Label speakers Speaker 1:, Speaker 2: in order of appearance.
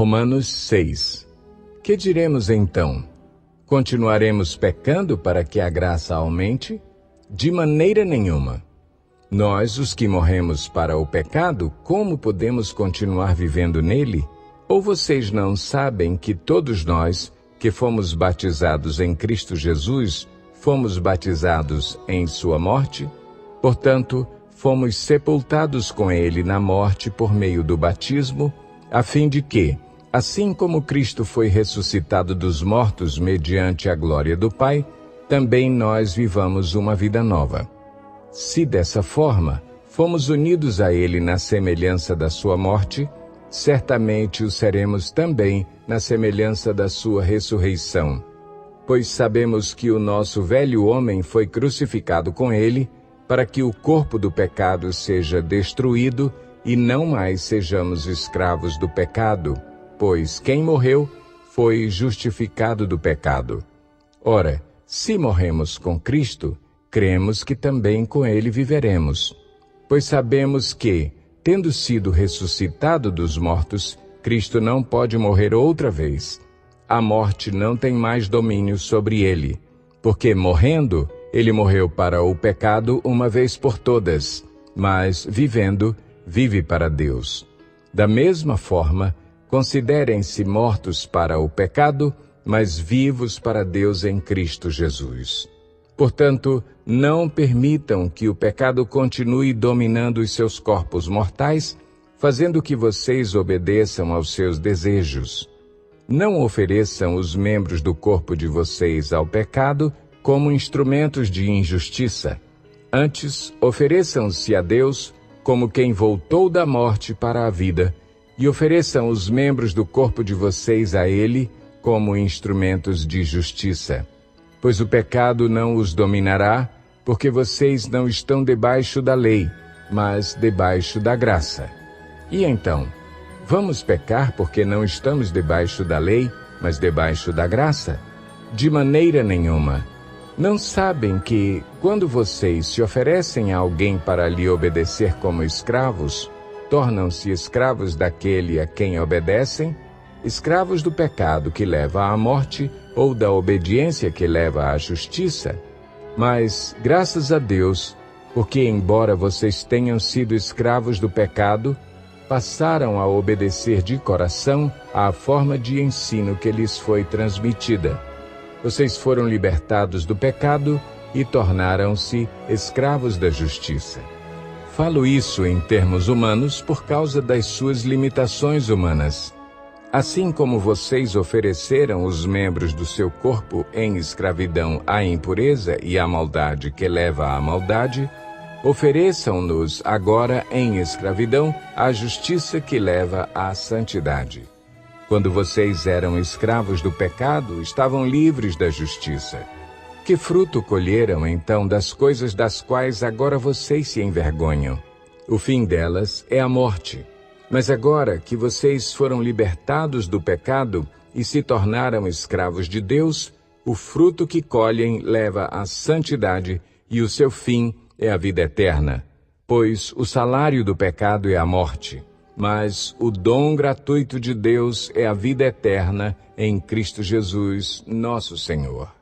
Speaker 1: Romanos 6. Que diremos então? Continuaremos pecando para que a graça aumente? De maneira nenhuma. Nós, os que morremos para o pecado, como podemos continuar vivendo nele? Ou vocês não sabem que todos nós, que fomos batizados em Cristo Jesus, fomos batizados em sua morte? Portanto, fomos sepultados com ele na morte por meio do batismo, a fim de que, assim como Cristo foi ressuscitado dos mortos mediante a glória do Pai, também nós vivamos uma vida nova. Se dessa forma fomos unidos a ele na semelhança da sua morte, certamente o seremos também na semelhança da sua ressurreição. Pois sabemos que o nosso velho homem foi crucificado com ele, para que o corpo do pecado seja destruído e não mais sejamos escravos do pecado, pois quem morreu foi justificado do pecado. Ora, se morremos com Cristo, cremos que também com ele viveremos. Pois sabemos que, tendo sido ressuscitado dos mortos, Cristo não pode morrer outra vez. A morte não tem mais domínio sobre ele, porque morrendo, ele morreu para o pecado uma vez por todas, mas vivendo, vive para Deus. Da mesma forma, considerem-se mortos para o pecado, mas vivos para Deus em Cristo Jesus. Portanto, não permitam que o pecado continue dominando os seus corpos mortais, fazendo que vocês obedeçam aos seus desejos. Não ofereçam os membros do corpo de vocês ao pecado como instrumentos de injustiça. Antes, ofereçam-se a Deus como quem voltou da morte para a vida, e ofereçam os membros do corpo de vocês a Ele como instrumentos de justiça. Pois o pecado não os dominará, porque vocês não estão debaixo da lei, mas debaixo da graça. E então, vamos pecar porque não estamos debaixo da lei, mas debaixo da graça? De maneira nenhuma. Não sabem que, quando vocês se oferecem a alguém para lhe obedecer como escravos, tornam-se escravos daquele a quem obedecem, escravos do pecado que leva à morte ou da obediência que leva à justiça? Mas, graças a Deus, porque embora vocês tenham sido escravos do pecado, passaram a obedecer de coração à forma de ensino que lhes foi transmitida. Vocês foram libertados do pecado e tornaram-se escravos da justiça. Falo isso em termos humanos por causa das suas limitações humanas. Assim como vocês ofereceram os membros do seu corpo em escravidão à impureza e à maldade que leva à maldade, ofereçam-nos agora em escravidão à justiça que leva à santidade. Quando vocês eram escravos do pecado, estavam livres da justiça. Que fruto colheram, então, das coisas das quais agora vocês se envergonham? O fim delas é a morte. Mas agora que vocês foram libertados do pecado e se tornaram escravos de Deus, o fruto que colhem leva à santidade e o seu fim é a vida eterna. Pois o salário do pecado é a morte, mas o dom gratuito de Deus é a vida eterna em Cristo Jesus, nosso Senhor.